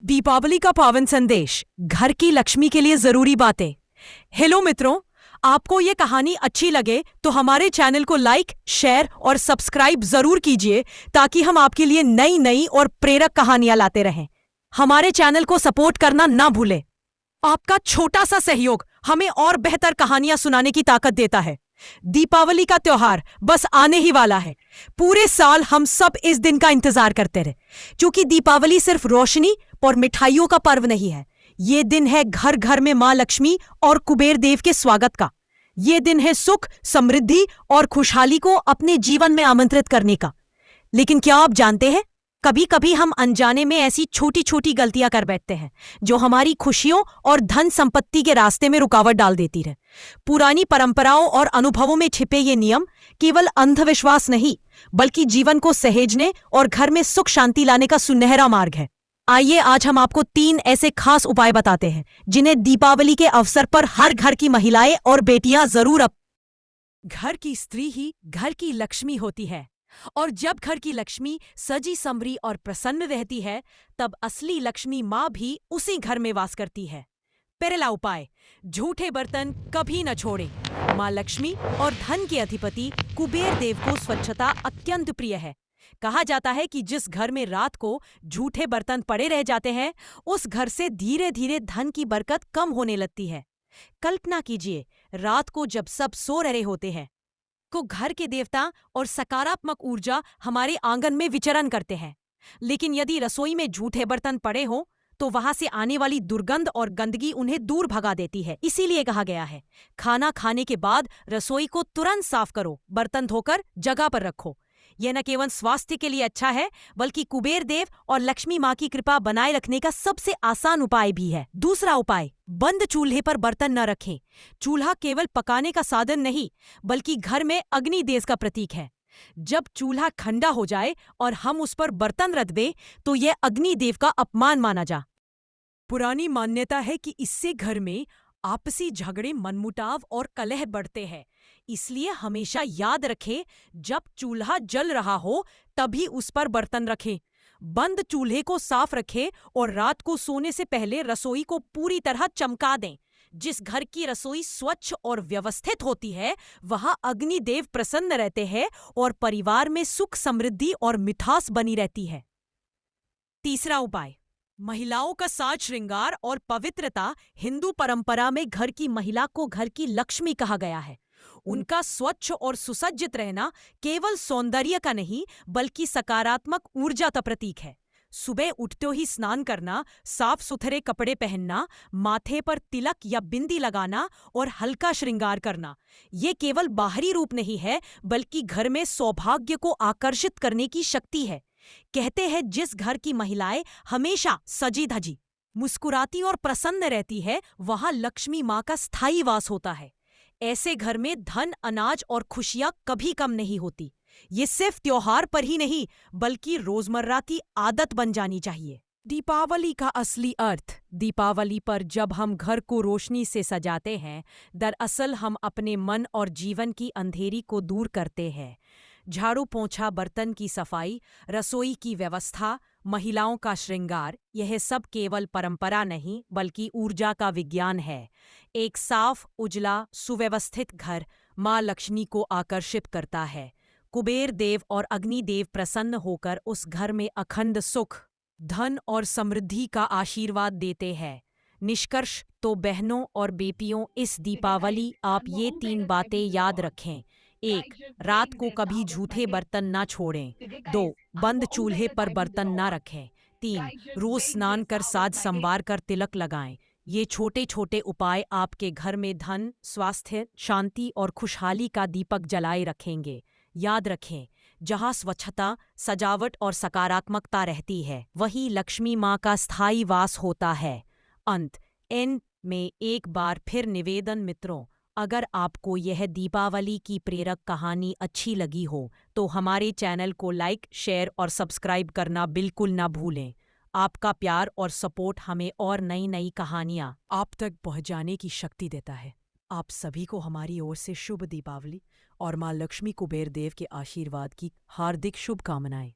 दीपावली का पावन संदेश, घर की लक्ष्मी के लिए जरूरी बातें। हेलो मित्रों, आपको ये कहानी अच्छी लगे तो हमारे चैनल को लाइक, शेयर और सब्सक्राइब जरूर कीजिए ताकि हम आपके लिए नई नई और प्रेरक कहानियां लाते रहें। हमारे चैनल को सपोर्ट करना ना भूलें। आपका छोटा सा सहयोग हमें और बेहतर कहानियां सुनाने की ताकत देता है। दीपावली का त्योहार बस आने ही वाला है। पूरे साल हम सब इस दिन का इंतजार करते रहे, क्योंकि दीपावली सिर्फ रोशनी और मिठाइयों का पर्व नहीं है। ये दिन है घर घर में मां लक्ष्मी और कुबेर देव के स्वागत का। ये दिन है सुख, समृद्धि और खुशहाली को अपने जीवन में आमंत्रित करने का। लेकिन क्या आप जानते हैं, कभी कभी हम अनजाने में ऐसी छोटी छोटी गलतियां कर बैठते हैं जो हमारी खुशियों और धन संपत्ति के रास्ते में रुकावट डाल देती है। पुरानी परंपराओं और अनुभवों में छिपे ये नियम केवल अंधविश्वास नहीं, बल्कि जीवन को सहेजने और घर में सुख शांति लाने का सुनहरा मार्ग है। आइए आज हम आपको 3 ऐसे खास उपाय बताते हैं जिन्हें दीपावली के अवसर पर हर घर की महिलाएं और बेटियां जरूर घर की स्त्री ही घर की लक्ष्मी होती है, और जब घर की लक्ष्मी सजी संवरी और प्रसन्न रहती है, तब असली लक्ष्मी माँ भी उसी घर में वास करती है। पहला उपाय, झूठे बर्तन कभी न छोड़े। माँ लक्ष्मी और धन के अधिपति कुबेर देव को स्वच्छता अत्यंत प्रिय है। कहा जाता है कि जिस घर में रात को झूठे बर्तन पड़े रह जाते हैं, उस घर से धीरे धीरे धन की बरकत कम होने लगती है। कल्पना कीजिए, रात को जब सब सो रहे होते हैं को घर के देवता और सकारात्मक ऊर्जा हमारे आंगन में विचरण करते हैं। लेकिन यदि रसोई में झूठे बर्तन पड़े हों तो वहां से आने वाली दुर्गंध और गंदगी उन्हें दूर भगा देती है। इसीलिए कहा गया है, खाना खाने के बाद रसोई को तुरंत साफ करो, बर्तन धोकर जगह पर रखो। यह न केवल स्वास्थ्य के लिए अच्छा है, बल्कि कुबेर देव और लक्ष्मी माँ की कृपा बनाए रखने का सबसे आसान उपाय भी है। दूसरा उपाय, बंद चूल्हे पर बर्तन न रखें। चूल्हा केवल पकाने का साधन नहीं, बल्कि घर में अग्नि देव का प्रतीक है। जब चूल्हा ठंडा हो जाए और हम उस पर बर्तन रख दें, तो यह अग्नि देव का अपमान माना जा। पुरानी मान्यता है कि इससे घर में आपसी झगड़े, मनमुटाव और कलह बढ़ते हैं। इसलिए हमेशा याद रखें, जब चूल्हा जल रहा हो तभी उस पर बर्तन रखें। बंद चूल्हे को साफ रखें और रात को सोने से पहले रसोई को पूरी तरह चमका दें। जिस घर की रसोई स्वच्छ और व्यवस्थित होती है, वहां अग्निदेव प्रसन्न रहते हैं और परिवार में सुख, समृद्धि और मिठास बनी रहती है। तीसरा उपाय, महिलाओं का साज श्रृंगार और पवित्रता। हिंदू परंपरा में घर की महिला को घर की लक्ष्मी कहा गया है। उनका स्वच्छ और सुसज्जित रहना केवल सौंदर्य का नहीं, बल्कि सकारात्मक ऊर्जा का प्रतीक है। सुबह उठते ही स्नान करना, साफ सुथरे कपड़े पहनना, माथे पर तिलक या बिंदी लगाना और हल्का श्रृंगार करना, ये केवल बाहरी रूप नहीं है, बल्कि घर में सौभाग्य को आकर्षित करने की शक्ति है। कहते हैं, जिस घर की महिलाएं हमेशा सजी धजी, मुस्कुराती और प्रसन्न रहती है, वहां लक्ष्मी माँ का स्थायी वास होता है। ऐसे घर में धन, अनाज और खुशियां कभी कम नहीं होती। ये सिर्फ त्योहार पर ही नहीं, बल्कि रोजमर्रा की आदत बन जानी चाहिए। दीपावली का असली अर्थ, दीपावली पर जब हम घर को रोशनी से सजाते हैं, दरअसल हम अपने मन और जीवन की अंधेरी को दूर करते हैं। झाड़ू पोंछा, बर्तन की सफाई, रसोई की व्यवस्था, महिलाओं का श्रृंगार, यह सब केवल परंपरा नहीं, बल्कि ऊर्जा का विज्ञान है। एक साफ, उजला, सुव्यवस्थित घर माँ लक्ष्मी को आकर्षित करता है। कुबेर देव और अग्निदेव प्रसन्न होकर उस घर में अखंड सुख, धन और समृद्धि का आशीर्वाद देते हैं। निष्कर्ष तो बहनों और बेटियों, इस दीपावली आप ये 3 बातें याद रखें। 1. रात को कभी झूठे बर्तन ना छोड़ें। 2. बंद चूल्हे पर बर्तन ना रखें। 3. रोज स्नान कर साज संवार कर तिलक लगाएं। ये छोटे छोटे उपाय आपके घर में धन, स्वास्थ्य, शांति और खुशहाली का दीपक जलाए रखेंगे। याद रखें, जहाँ स्वच्छता, सजावट और सकारात्मकता रहती है, वहीं लक्ष्मी माँ का स्थायी वास होता है। अंत में एक बार फिर निवेदन मित्रों, अगर आपको यह दीपावली की प्रेरक कहानी अच्छी लगी हो तो हमारे चैनल को लाइक, शेयर और सब्सक्राइब करना बिल्कुल ना भूलें। आपका प्यार और सपोर्ट हमें और नई नई कहानियाँ आप तक पहुँचाने की शक्ति देता है। आप सभी को हमारी ओर से शुभ दीपावली और माँ लक्ष्मी कुबेर देव के आशीर्वाद की हार्दिक शुभकामनाएं।